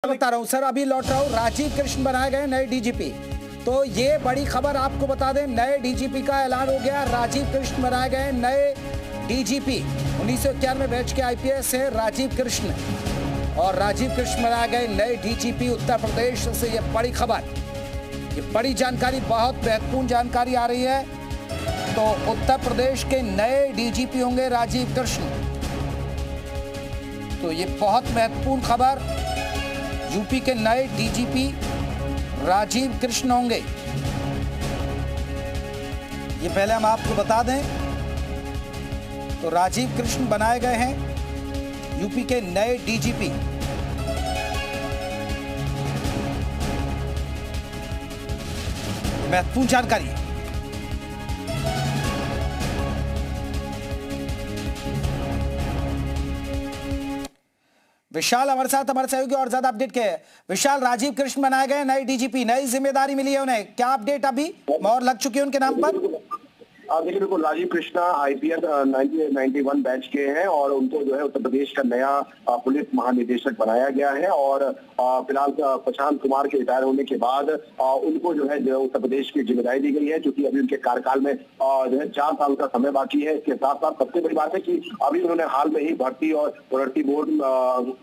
बता रहा हूँ सर, अभी लौट रहा हूँ। राजीव कृष्ण बनाए गए नए डीजीपी। तो ये बड़ी खबर आपको बता दें, नए डीजीपी का ऐलान हो गया। राजीव कृष्ण बनाए गए नए डीजीपी। 1991 बैच के आईपीएस है राजीव कृष्ण, और राजीव कृष्ण बनाए गए नए डीजीपी उत्तर प्रदेश से। ये बड़ी खबर, ये बड़ी जानकारी, बहुत महत्वपूर्ण जानकारी आ रही है। तो उत्तर प्रदेश के नए डीजीपी होंगे राजीव कृष्ण। तो ये बहुत महत्वपूर्ण खबर, यूपी के नए डीजीपी राजीव कृष्ण होंगे। ये पहले हम आपको बता दें। तो राजीव कृष्ण बनाए गए हैं यूपी के नए डीजीपी। महत्वपूर्ण जानकारी है। विशाल हमारे साथ, हमारे सहयोगी और ज्यादा अपडेट के। विशाल, राजीव कृष्ण बनाए गए नए डीजीपी, नई जिम्मेदारी मिली है उन्हें, क्या अपडेट? अभी मोहर लग चुकी है उनके नाम पर? देखिए, बिल्कुल राजीव कृष्णा आईपीएस 1991 बैच के हैं और उनको जो है उत्तर प्रदेश का नया पुलिस महानिदेशक बनाया गया है। और फिलहाल प्रशांत कुमार के रिटायर होने के बाद उनको जो है उत्तर प्रदेश की जिम्मेदारी दी गई है, क्योंकि अभी उनके कार्यकाल में जो है 4 साल का समय बाकी है। इसके साथ साथ सबसे बड़ी बात है कि अभी उन्होंने हाल में ही भर्ती और भर्ती बोर्ड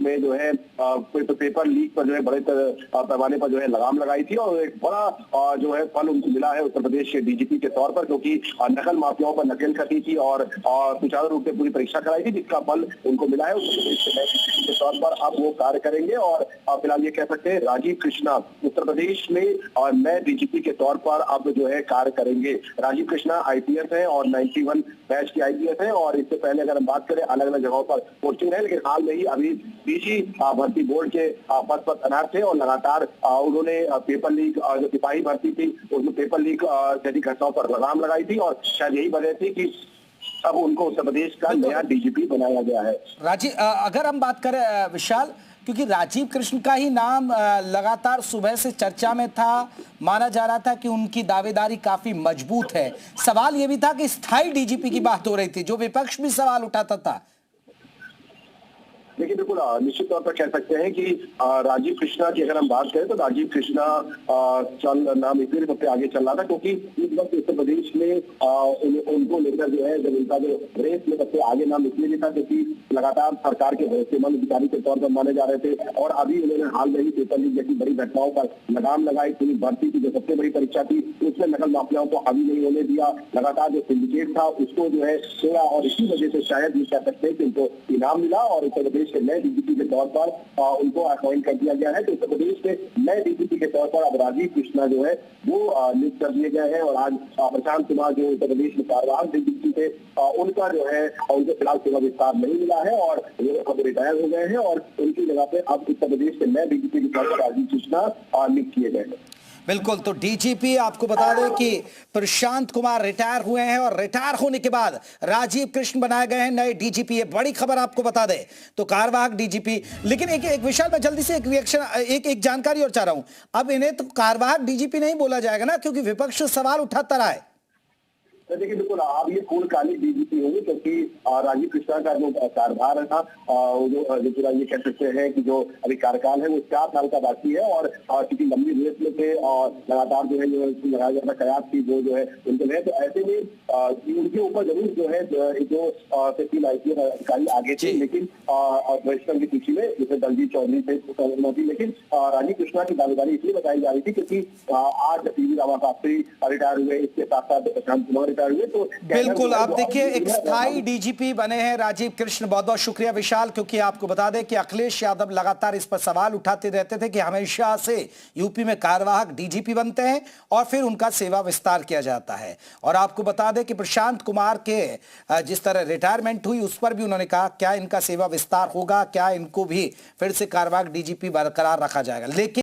में जो है पेपर लीक पर जो है बड़े पैमाने पर जो है लगाम लगाई थी, और एक बड़ा जो है फल उनको मिला है उत्तर प्रदेश के डीजीपी के तौर पर, क्योंकि नकल माफियाओं पर नकेल कसी थी और सुचारू रूप से पूरी परीक्षा कराई थी, जिसका फल उनको मिला है। उत्तर प्रदेश के नए डीजीपी के तौर पर अब वो कार्य करेंगे। और फिलहाल ये कह सकते हैं राजीव कृष्णा उत्तर प्रदेश में और नए डीजीपी के तौर पर अब जो है कार्य करेंगे। राजीव कृष्णा आईपीएस है और 91 बैच के आईपीएस है, और इससे पहले अगर हम बात करें अलग अलग जगहों पर पोस्टिंग है, लेकिन हाल में ही अभी डीजी भर्ती बोर्ड के पद पर तैनात थे और लगातार उन्होंने पेपर लीक, जो सिपाही भर्ती थी उसमें पेपर लीक जैसी घटनाओं पर लगाम लगाई थी, और शायद यही वजह थी कि अब उनको उत्तर प्रदेश का नया डीजीपी बनाया गया है। राजीव, अगर हम बात करें विशाल, क्योंकि राजीव कृष्ण का ही नाम लगातार सुबह से चर्चा में था, माना जा रहा था कि उनकी दावेदारी काफी मजबूत है। सवाल यह भी था कि स्थायी डीजीपी की बात हो रही थी, जो विपक्ष भी सवाल उठाता था। देखिए, बिल्कुल निश्चित तौर पर कह सकते हैं कि राजीव कृष्णा की अगर हम बात करें तो राजीव कृष्णा नाम इसलिए सबसे आगे चल रहा था क्योंकि इस वक्त उत्तर प्रदेश में उनको लेकर जो है जब उनका जो रेस में सबसे आगे नाम इसलिए भी था क्योंकि लगातार सरकार के भरोसेमंद अधिकारी के तौर पर माने जा रहे थे। और अभी उन्होंने हाल में ही पेपर लीक जैसी बड़ी घटनाओं पर लगाम लगाई। पुलिस भर्ती की जो सबसे बड़ी परीक्षा थी उसमें नकल माफियाओं को हावी नहीं होने दिया, लगातार जो सिंडिकेट था उसको जो है तोड़ा, और इसी वजह से शायद ये कह सकते हैं कि उनको इनाम मिला और उत्तर प्रदेश के नए डीजीपी के तौर पर उनको अपॉइंट कर दिया गया है। तो उत्तर प्रदेश के नए डीजीपी के तौर पर अब राजीव कृष्णा जो है वो नियुक्त कर दिए गए हैं। और आज प्रशांत कुमार जो उत्तर प्रदेश में कार्यवाहक डीजीपी थे उनका जो है उनको फिलहाल सेवा विस्तार नहीं मिला है और वो अब रिटायर हो गए हैं, और उनकी जगह पे अब उत्तर प्रदेश के नए डीजीपी के तौर पर राजीव कृष्णा नियुक्त किए गए हैं। बिल्कुल, तो डीजीपी आपको बता दें कि प्रशांत कुमार रिटायर हुए हैं और रिटायर होने के बाद राजीव कृष्ण बनाए गए हैं नए डीजीपी। ये बड़ी खबर आपको बता दें। तो कार्यवाहक डीजीपी, लेकिन एक विशाल, मैं जल्दी से एक रिएक्शन, एक जानकारी और चाह रहा हूं। अब इन्हें तो कार्यवाहक डीजीपी नहीं बोला जाएगा ना, क्योंकि विपक्ष सवाल उठाता रहा है। देखिए, बिल्कुल अब ये पूर्णकालिक डीजीपी होंगे, क्योंकि राजीव कृष्णा का जो कार्यभार था जो पूरा ये कह सकते हैं कि जो अभी कार्यकाल है वो 4 साल का बाकी है। और क्योंकि लंबी रेस में थे और लगातार जो है लगाया जा रहा कयास थी वो जो है उनके लिए, तो ऐसे में उनके ऊपर जरूर जो है जो 3 आईपीएस अधिकारी आगे थे, लेकिन वरिष्ठों की सूची में जैसे दलजीत चौधरी थे थी, लेकिन राजीव कृष्णा की दावेदारी इसलिए बताई जा रही थी क्योंकि आज पीवी रामा शास्त्री रिटायर हुए, इसके साथ साथ प्रशांत कुमार। तो बिल्कुल, आप देखिए एक स्थायी डीजीपी बने हैं राजीव कृष्ण। बहुत बहुत शुक्रिया विशाल, क्योंकि आपको बता दें कि अखिलेश यादव लगातार इस पर सवाल उठाते रहते थे कि हमेशा से यूपी में कार्यवाहक डीजीपी बनते हैं और फिर उनका सेवा विस्तार किया जाता है। और आपको बता दें कि प्रशांत कुमार के जिस तरह रिटायरमेंट हुई उस पर भी उन्होंने कहा क्या इनका सेवा विस्तार होगा, क्या इनको भी फिर से कार्यवाहक डीजीपी बरकरार रखा जाएगा। लेकिन